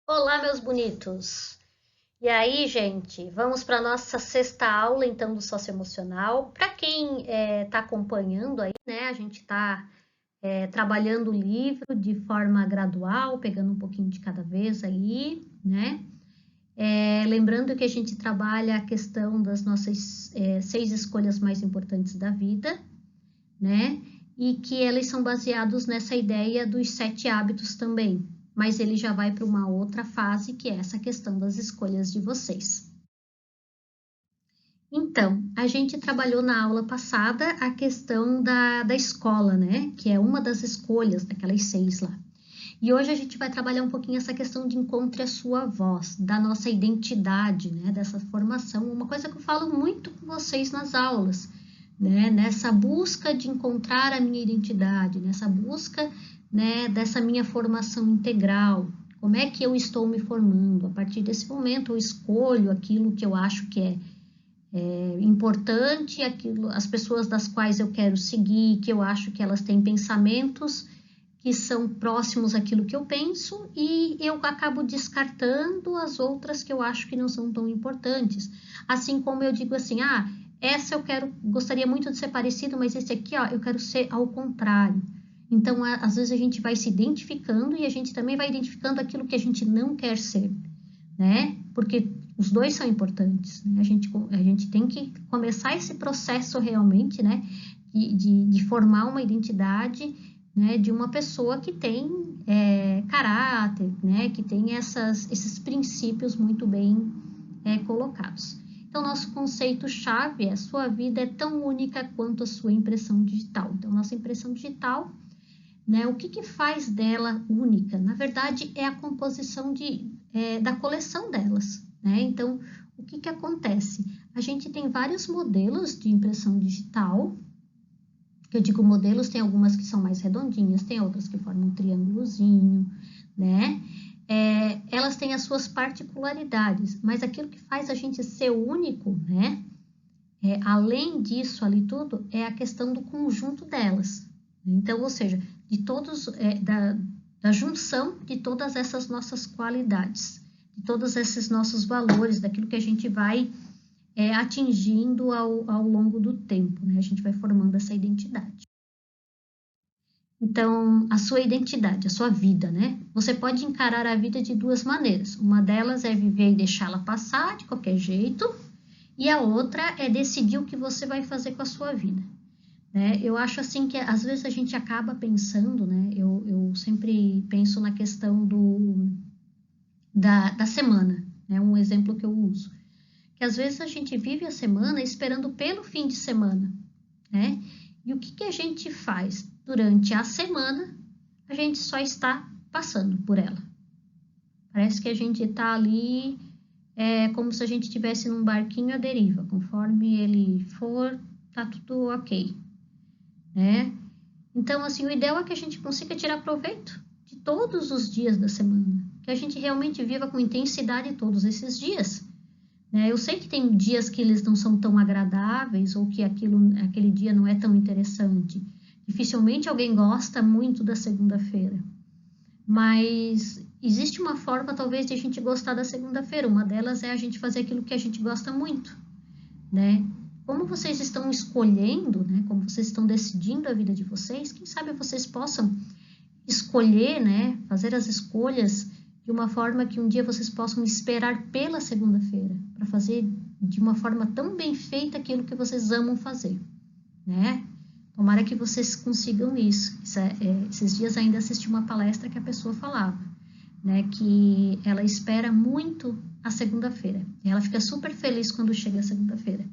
Olá, meus bonitos! E aí, gente, vamos para a nossa sexta aula, então, do socioemocional. Para quem está acompanhando aí, né, a gente está trabalhando o livro de forma gradual, pegando um pouquinho de cada vez aí, né? Lembrando que a gente trabalha a questão das nossas 6 escolhas mais importantes da vida, né? E que eles são baseados nessa ideia dos 7 hábitos também, mas ele já vai para uma outra fase, que é essa questão das escolhas de vocês. Então, a gente trabalhou na aula passada a questão da escola, né? Que é uma das escolhas daquelas 6 lá. E hoje a gente vai trabalhar um pouquinho essa questão de encontre a sua voz, da nossa identidade, né? Dessa formação, uma coisa que eu falo muito com vocês nas aulas, né? Nessa busca de encontrar a minha identidade, nessa busca, né, dessa minha formação integral. Como é que eu estou me formando? A partir desse momento eu escolho aquilo que eu acho que é importante, aquilo, as pessoas das quais eu quero seguir, que eu acho que elas têm pensamentos que são próximos àquilo que eu penso, e eu acabo descartando as outras que eu acho que não são tão importantes. Assim como eu digo assim, essa eu gostaria muito de ser parecido, mas esse aqui, eu quero ser ao contrário. Então, às vezes a gente vai se identificando e a gente também vai identificando aquilo que a gente não quer ser, né? Porque os dois são importantes, né? A gente tem que começar esse processo realmente, né? De formar uma identidade, né? De uma pessoa que tem caráter, né? Que tem esses princípios muito bem colocados. Então, nosso conceito-chave é: a sua vida é tão única quanto a sua impressão digital. Então, nossa impressão digital, né, o que faz dela única? Na verdade, é a composição da coleção delas, né? Então, o que acontece? A gente tem vários modelos de impressão digital. Eu digo modelos, tem algumas que são mais redondinhas, tem outras que formam um triângulozinho, né? Elas têm as suas particularidades, mas aquilo que faz a gente ser único, né? Além disso ali tudo, é a questão do conjunto delas. Então, ou seja, de todos, da junção de todas essas nossas qualidades, de todos esses nossos valores, daquilo que a gente vai atingindo ao longo do tempo, né? A gente vai formando essa identidade. Então, a sua identidade, a sua vida, né? Você pode encarar a vida de 2 maneiras. Uma delas é viver e deixá-la passar de qualquer jeito, e a outra é decidir o que você vai fazer com a sua vida, né? Eu acho assim que às vezes a gente acaba pensando, né? Eu sempre penso na questão da semana, né? Um exemplo que eu uso, que às vezes a gente vive a semana esperando pelo fim de semana, né? E o que a gente faz durante a semana? A gente só está passando por ela. Parece que a gente está ali como se a gente estivesse num barquinho à deriva. Conforme ele for, tá tudo ok, né? Então, assim, o ideal é que a gente consiga tirar proveito de todos os dias da semana, que a gente realmente viva com intensidade todos esses dias, né? Eu sei que tem dias que eles não são tão agradáveis ou que aquele dia não é tão interessante. Dificilmente alguém gosta muito da segunda-feira, mas existe uma forma talvez de a gente gostar da segunda-feira. Uma delas é a gente fazer aquilo que a gente gosta muito, né? Como vocês estão escolhendo, né? Como vocês estão decidindo a vida de vocês, quem sabe vocês possam escolher, né? Fazer as escolhas de uma forma que um dia vocês possam esperar pela segunda-feira, para fazer de uma forma tão bem feita aquilo que vocês amam fazer, né? Tomara que vocês consigam isso. Esses dias ainda assisti uma palestra que a pessoa falava, né, que ela espera muito a segunda-feira. Ela fica super feliz quando chega a segunda-feira,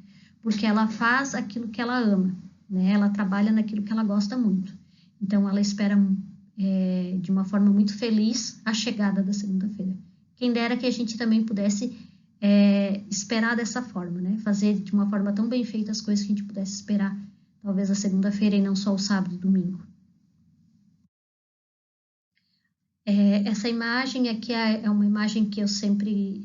porque ela faz aquilo que ela ama, né? Ela trabalha naquilo que ela gosta muito. Então, ela espera de uma forma muito feliz a chegada da segunda-feira. Quem dera que a gente também pudesse esperar dessa forma, né? Fazer de uma forma tão bem feita as coisas que a gente pudesse esperar talvez a segunda-feira e não só o sábado e domingo. Essa imagem aqui é uma imagem que eu sempre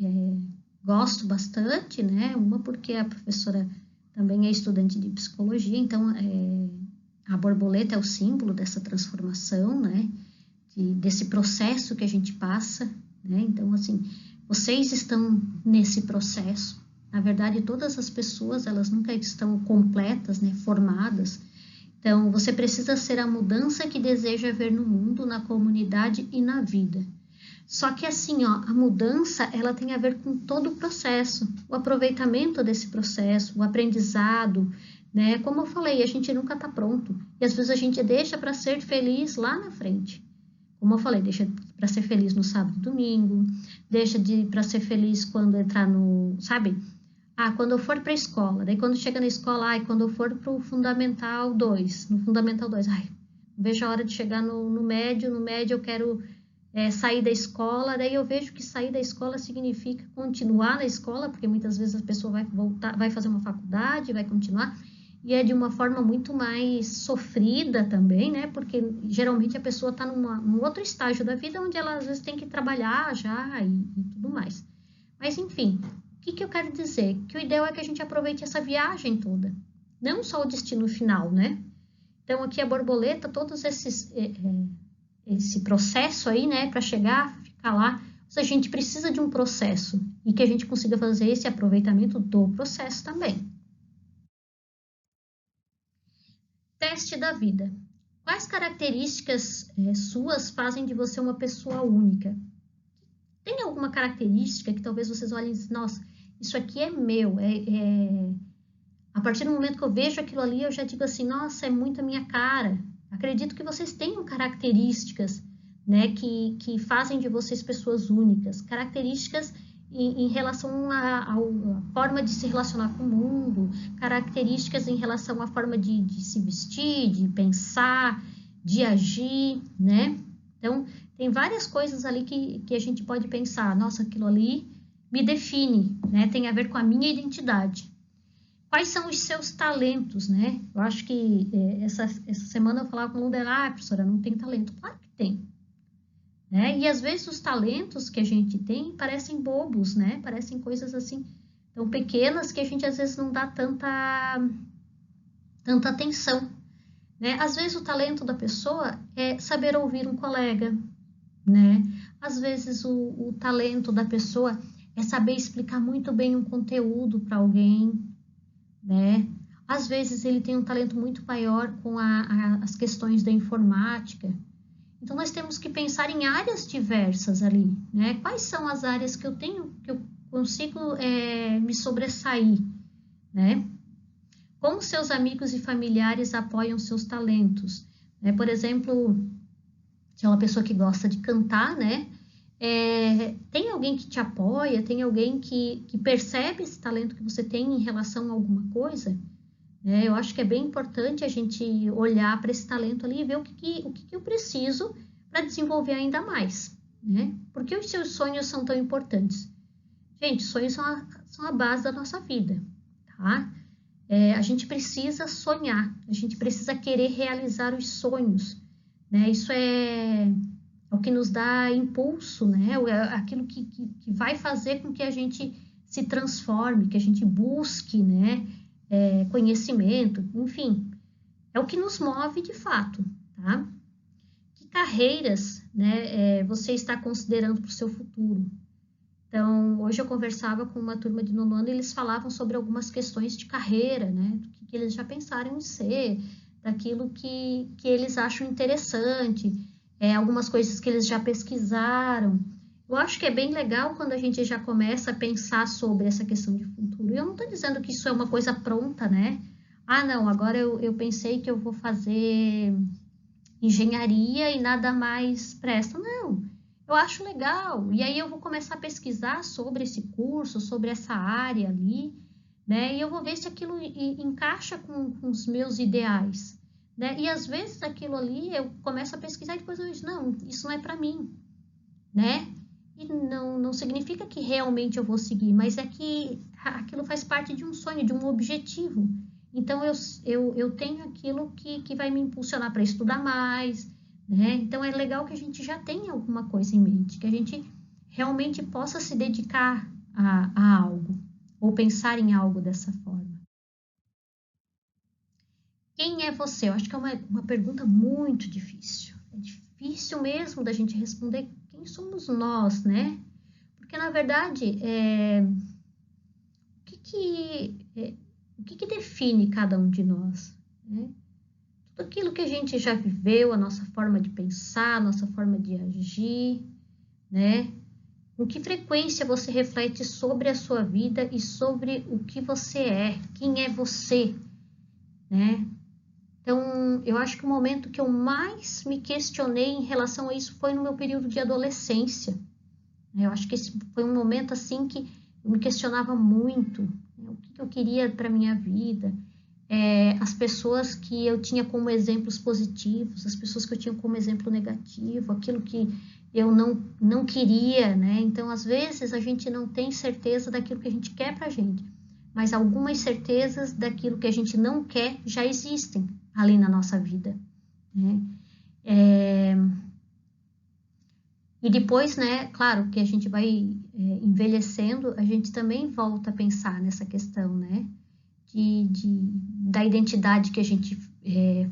gosto bastante, né? Uma porque a professora também é estudante de psicologia, então a borboleta é o símbolo dessa transformação, né? Desse processo que a gente passa, né? Então, assim, vocês estão nesse processo. Na verdade, todas as pessoas, elas nunca estão completas, né, formadas. Então, você precisa ser a mudança que deseja ver no mundo, na comunidade e na vida. Só que assim, ó, a mudança, ela tem a ver com todo o processo, o aproveitamento desse processo, o aprendizado, né? Como eu falei, a gente nunca está pronto. E às vezes a gente deixa para ser feliz lá na frente. Como eu falei, deixa para ser feliz no sábado e domingo, deixa para ser feliz quando entrar no, sabe? Ah, quando eu for para a escola, daí quando chega na escola, ai, quando eu for para o Fundamental 2, no Fundamental 2, ai, vejo a hora de chegar no médio, eu quero sair da escola, daí eu vejo que sair da escola significa continuar na escola, porque muitas vezes a pessoa vai voltar, vai fazer uma faculdade, vai continuar, e é de uma forma muito mais sofrida também, né? Porque geralmente a pessoa está num outro estágio da vida onde ela às vezes tem que trabalhar já e tudo mais. Mas enfim, o que eu quero dizer? Que o ideal é que a gente aproveite essa viagem toda, não só o destino final, né? Então aqui a borboleta, todos esse processo aí, né, para chegar, ficar lá, a gente precisa de um processo e que a gente consiga fazer esse aproveitamento do processo também. Teste da vida. Quais características suas fazem de você uma pessoa única? Tem alguma característica que talvez vocês olhem e dizem, nossa, isso aqui é meu, a partir do momento que eu vejo aquilo ali, eu já digo assim, nossa, é muito a minha cara. Acredito que vocês tenham características, né, que fazem de vocês pessoas únicas, características em relação à forma de se relacionar com o mundo, características em relação à forma de se vestir, de pensar, de agir, né? Então, tem várias coisas ali que a gente pode pensar, nossa, aquilo ali me define, né? Tem a ver com a minha identidade. Quais são os seus talentos, né? Eu acho que essa semana eu falava com o aluno, professora, não tem talento. Claro que tem, né? E às vezes os talentos que a gente tem parecem bobos, né? Parecem coisas assim tão pequenas que a gente às vezes não dá tanta atenção, né? Às vezes o talento da pessoa é saber ouvir um colega, né? Às vezes o talento da pessoa é saber explicar muito bem um conteúdo para alguém, né? Às vezes ele tem um talento muito maior com as questões da informática. Então nós temos que pensar em áreas diversas ali, né? Quais são as áreas que eu tenho, que eu consigo me sobressair, né? Como seus amigos e familiares apoiam seus talentos, né? Por exemplo, se é uma pessoa que gosta de cantar, né? Tem alguém que te apoia, tem alguém que percebe esse talento que você tem em relação a alguma coisa, né? Eu acho que é bem importante a gente olhar para esse talento ali e ver o que eu preciso para desenvolver ainda mais, né? Por que os seus sonhos são tão importantes? Gente, sonhos são a base da nossa vida, tá? A gente precisa sonhar, a gente precisa querer realizar os sonhos, né? Isso é o que nos dá impulso, né? Aquilo que vai fazer com que a gente se transforme, que a gente busque, né? Conhecimento, enfim, é o que nos move de fato, tá? Que carreiras, né, você está considerando para o seu futuro? Então, hoje eu conversava com uma turma de nono ano e eles falavam sobre algumas questões de carreira, né? Do que eles já pensaram em ser, daquilo que eles acham interessante, algumas coisas que eles já pesquisaram. Eu acho que é bem legal quando a gente já começa a pensar sobre essa questão de futuro. E eu não estou dizendo que isso é uma coisa pronta, né? Ah, não, agora eu pensei que eu vou fazer engenharia e nada mais presta. Não, eu acho legal. E aí eu vou começar a pesquisar sobre esse curso, sobre essa área ali, né? E eu vou ver se aquilo encaixa com os meus ideais, né? E às vezes aquilo ali eu começo a pesquisar e depois eu digo, não, isso não é para mim, né? E não significa que realmente eu vou seguir, mas é que aquilo faz parte de um sonho, de um objetivo. Então, eu tenho aquilo que vai me impulsionar para estudar mais, né? Então, é legal que a gente já tenha alguma coisa em mente, que a gente realmente possa se dedicar a algo, ou pensar em algo dessa forma. Quem é você? Eu acho que é uma pergunta muito difícil. É difícil mesmo da gente responder Quem somos nós, né? Porque, na verdade, o que define cada um de nós, né? Tudo aquilo que a gente já viveu, a nossa forma de pensar, a nossa forma de agir, né? Com que frequência você reflete sobre a sua vida e sobre o que você é, quem é você, né? Então, eu acho que o momento que eu mais me questionei em relação a isso foi no meu período de adolescência. Eu acho que esse foi um momento assim que eu me questionava muito, né? O que eu queria para minha vida, as pessoas que eu tinha como exemplos positivos, as pessoas que eu tinha como exemplo negativo, aquilo que eu não queria, né? Então, às vezes, a gente não tem certeza daquilo que a gente quer pra gente, mas algumas certezas daquilo que a gente não quer já existem ali na nossa vida, né? E depois, né, claro que a gente vai envelhecendo, a gente também volta a pensar nessa questão, né? Da identidade que a gente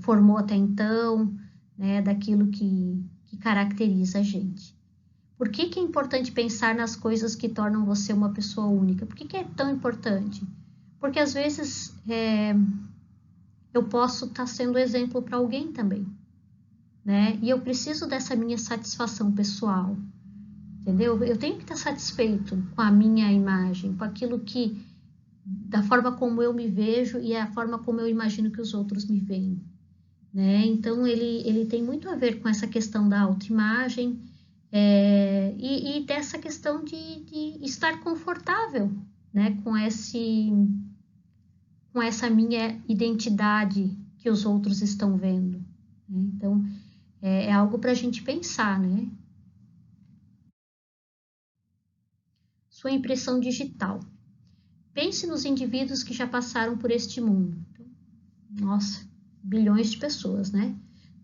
formou até então, né, daquilo que caracteriza a gente. Por que é importante pensar nas coisas que tornam você uma pessoa única? Por que é tão importante? Porque às vezes eu posso estar sendo exemplo para alguém também, né? E eu preciso dessa minha satisfação pessoal, entendeu? Eu tenho que estar satisfeito com a minha imagem, com aquilo da forma como eu me vejo e a forma como eu imagino que os outros me veem, né? Então, ele tem muito a ver com essa questão da autoimagem e dessa questão de estar confortável, né? Com essa minha identidade que os outros estão vendo, né? Então, é algo para a gente pensar, né? Sua impressão digital. Pense nos indivíduos que já passaram por este mundo. Nossa, bilhões de pessoas, né?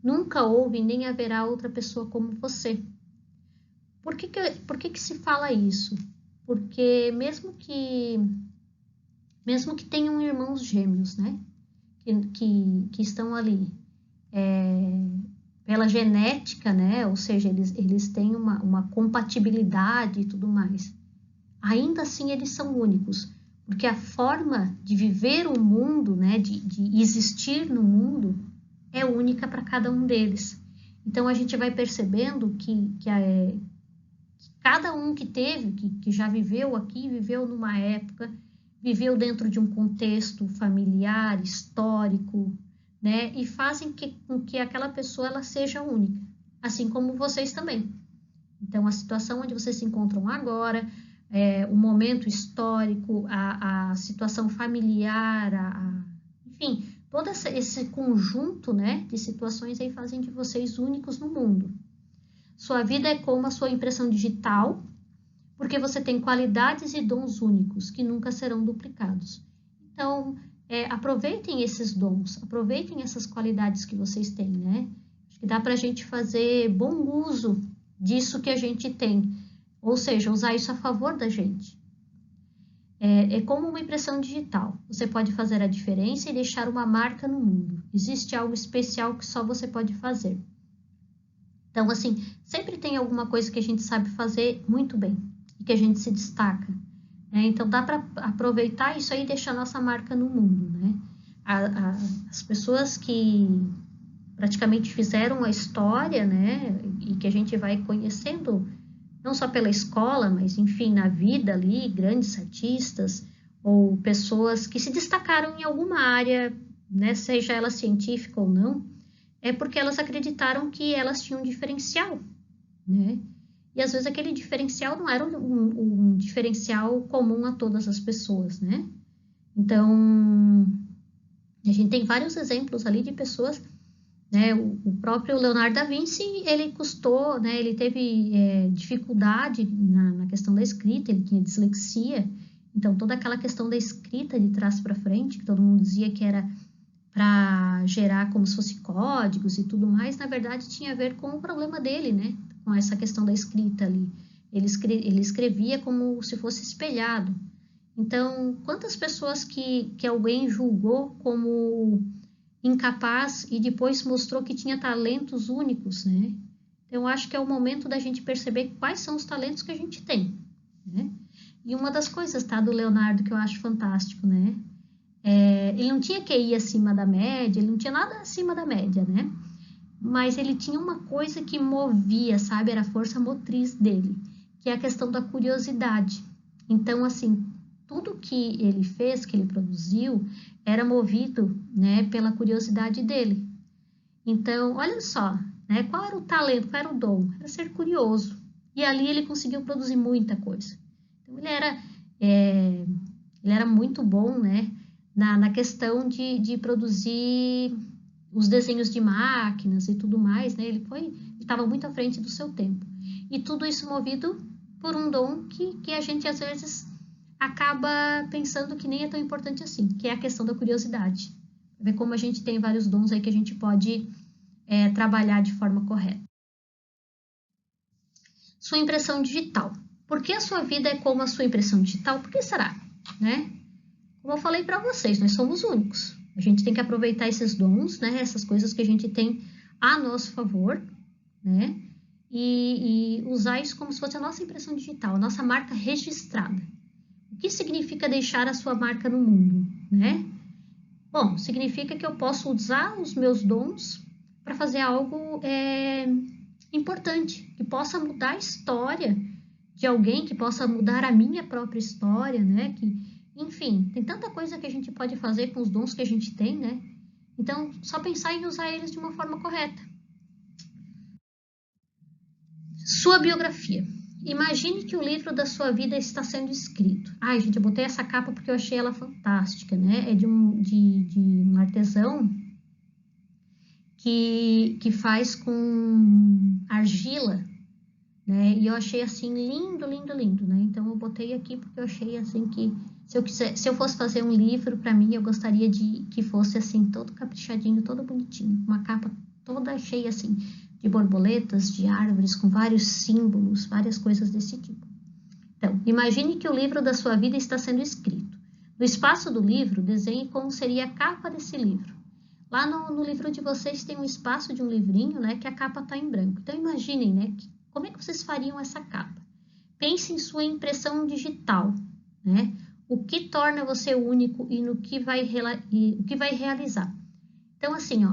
Nunca houve nem haverá outra pessoa como você. Por que se fala isso? Porque mesmo que tenham irmãos gêmeos, né? Que estão ali pela genética, né? Ou seja, eles têm uma compatibilidade e tudo mais. Ainda assim, eles são únicos. Porque a forma de viver o mundo, né? De existir no mundo, é única para cada um deles. Então, a gente vai percebendo que cada um que teve, que já viveu aqui, viveu numa época, viveu dentro de um contexto familiar, histórico, né? E fazem com que aquela pessoa ela seja única, assim como vocês também. Então, a situação onde vocês se encontram agora, o momento histórico, a situação familiar, enfim, todo esse conjunto, né, de situações aí fazem de vocês únicos no mundo. Sua vida é como a sua impressão digital, porque você tem qualidades e dons únicos que nunca serão duplicados. Então, aproveitem esses dons, aproveitem essas qualidades que vocês têm, né? Acho que dá para a gente fazer bom uso disso que a gente tem, ou seja, usar isso a favor da gente. É como uma impressão digital. Você pode fazer a diferença e deixar uma marca no mundo. Existe algo especial que só você pode fazer. Então, assim, sempre tem alguma coisa que a gente sabe fazer muito bem e que a gente se destaca, né? Então, dá para aproveitar isso aí e deixar nossa marca no mundo, né? As pessoas que praticamente fizeram a história, né? E que a gente vai conhecendo, não só pela escola, mas, enfim, na vida ali, grandes artistas ou pessoas que se destacaram em alguma área, né? Seja ela científica ou não, é porque elas acreditaram que elas tinham um diferencial, né? E às vezes aquele diferencial não era um diferencial comum a todas as pessoas, né? Então, a gente tem vários exemplos ali de pessoas, né? O próprio Leonardo da Vinci, ele custou, né? Ele teve dificuldade na questão da escrita, ele tinha dislexia, então toda aquela questão da escrita de trás para frente, que todo mundo dizia que era para gerar como se fosse códigos e tudo mais, na verdade tinha a ver com o problema dele, né? Com essa questão da escrita ali. Ele escrevia como se fosse espelhado. Então, quantas pessoas que alguém julgou como incapaz e depois mostrou que tinha talentos únicos, né? Então, eu acho que é o momento da gente perceber quais são os talentos que a gente tem, né? E uma das coisas, tá, do Leonardo que eu acho fantástico, né? Ele não tinha QI acima da média, ele não tinha nada acima da média, né? Mas ele tinha uma coisa que movia, sabe? Era a força motriz dele, que é a questão da curiosidade. Então, assim, tudo que ele fez, que ele produziu, era movido, né, pela curiosidade dele. Então, olha só, né? Qual era o talento, qual era o dom? Era ser curioso. E ali ele conseguiu produzir muita coisa. Então, ele era muito bom, né? Na questão de produzir os desenhos de máquinas e tudo mais, né? Ele estava muito à frente do seu tempo. E tudo isso movido por um dom que a gente, às vezes, acaba pensando que nem é tão importante assim, que é a questão da curiosidade. Ver como a gente tem vários dons aí que a gente pode trabalhar de forma correta. Sua impressão digital. Por que a sua vida é como a sua impressão digital? Por que será? Né? Como eu falei para vocês, nós somos únicos. A gente tem que aproveitar esses dons, né? Essas coisas que a gente tem a nosso favor, né? E usar isso como se fosse a nossa impressão digital, a nossa marca registrada. O que significa deixar a sua marca no mundo, né? Bom, significa que eu posso usar os meus dons para fazer algo importante, que possa mudar a história de alguém, que possa mudar a minha própria história, né? Enfim, tem tanta coisa que a gente pode fazer com os dons que a gente tem, né? Então, só pensar em usar eles de uma forma correta. Sua biografia. Imagine que o livro da sua vida está sendo escrito. Ai, gente, eu botei essa capa porque eu achei ela fantástica, né? É de um artesão que faz com argila, né? E eu achei assim lindo, lindo, lindo, né? Então eu botei aqui porque eu achei assim que se eu fosse fazer um livro para mim, eu gostaria de que fosse assim todo caprichadinho, todo bonitinho, uma capa toda cheia assim de borboletas, de árvores com vários símbolos, várias coisas desse tipo. Então, imagine que o livro da sua vida está sendo escrito. No espaço do livro, desenhe como seria a capa desse livro. Lá no livro de vocês tem um espaço de um livrinho, né, que a capa está em branco. Então, imaginem, né, como é que vocês fariam essa capa? Pense em sua impressão digital, né? O que torna você único e no que vai realizar. Então, assim, ó,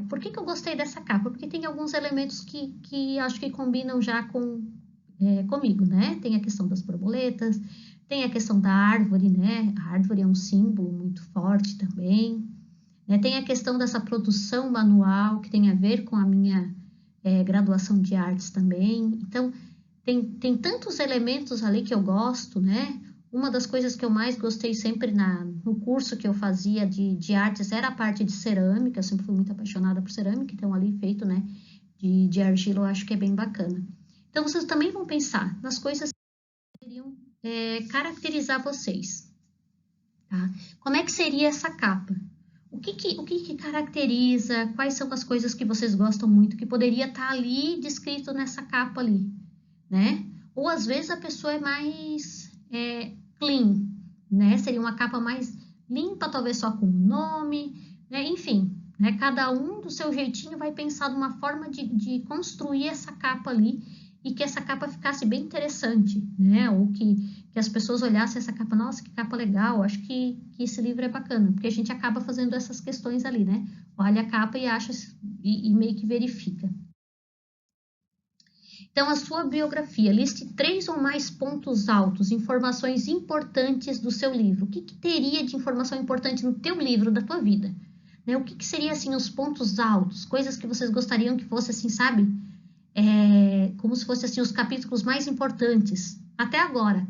por que eu gostei dessa capa? Porque tem alguns elementos que acho que combinam já comigo, né? Tem a questão das borboletas, tem a questão da árvore, né? A árvore é um símbolo muito forte também. Né? Tem a questão dessa produção manual, que tem a ver com a minha graduação de artes também. Então, tem tantos elementos ali que eu gosto, né? Uma das coisas que eu mais gostei sempre no curso que eu fazia de artes era a parte de cerâmica, eu sempre fui muito apaixonada por cerâmica, então ali feito, né, de argila eu acho que é bem bacana. Então, vocês também vão pensar nas coisas que poderiam caracterizar vocês, tá? Como é que seria essa capa? O que caracteriza, quais são as coisas que vocês gostam muito, que poderia estar ali descrito nessa capa ali, né? Ou às vezes a pessoa é mais clean, né? Seria uma capa mais limpa, talvez só com o nome, né? Enfim, né? Cada um do seu jeitinho vai pensar numa forma de construir essa capa ali e que essa capa ficasse bem interessante, né? Ou que as pessoas olhassem essa capa, nossa, que capa legal, acho que esse livro é bacana, porque a gente acaba fazendo essas questões ali, né? Olha a capa e acha e meio que verifica. Então, a sua biografia, liste 3 ou mais pontos altos, informações importantes do seu livro. O que teria de informação importante no teu livro, da tua vida? Né? O que seria, assim, os pontos altos? Coisas que vocês gostariam que fosse, assim, sabe? Como se fosse, assim, os capítulos mais importantes, até agora.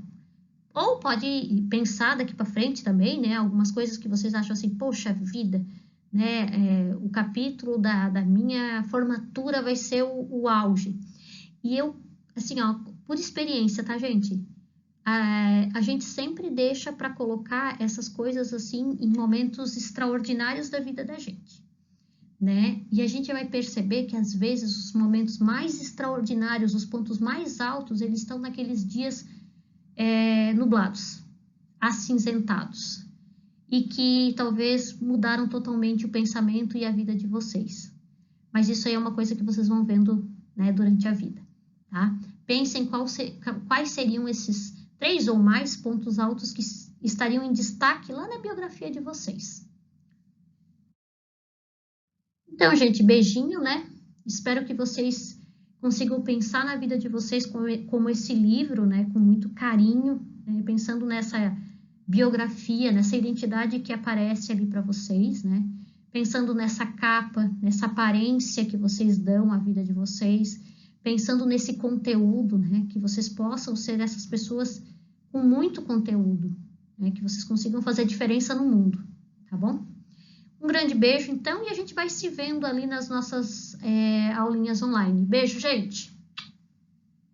Ou pode pensar daqui para frente também, né? Algumas coisas que vocês acham assim, poxa vida, né? O capítulo da minha formatura vai ser o auge. E eu, assim, ó, por experiência, tá, gente? A gente sempre deixa para colocar essas coisas, assim, em momentos extraordinários da vida da gente, né? E a gente vai perceber que, às vezes, os momentos mais extraordinários, os pontos mais altos, eles estão naqueles dias nublados, acinzentados, e que talvez mudaram totalmente o pensamento e a vida de vocês. Mas isso aí é uma coisa que vocês vão vendo né, durante a vida, tá? Pensem quais seriam esses 3 ou mais pontos altos que estariam em destaque lá na biografia de vocês. Então, gente, beijinho, né? Espero que vocês consigam pensar na vida de vocês como esse livro, né? Com muito carinho, né? Pensando nessa biografia, nessa identidade que aparece ali para vocês, né? Pensando nessa capa, nessa aparência que vocês dão à vida de vocês, pensando nesse conteúdo, né? Que vocês possam ser essas pessoas com muito conteúdo, né? Que vocês consigam fazer diferença no mundo, tá bom? Um grande beijo, então, e a gente vai se vendo ali nas nossas aulinhas online. Beijo, gente!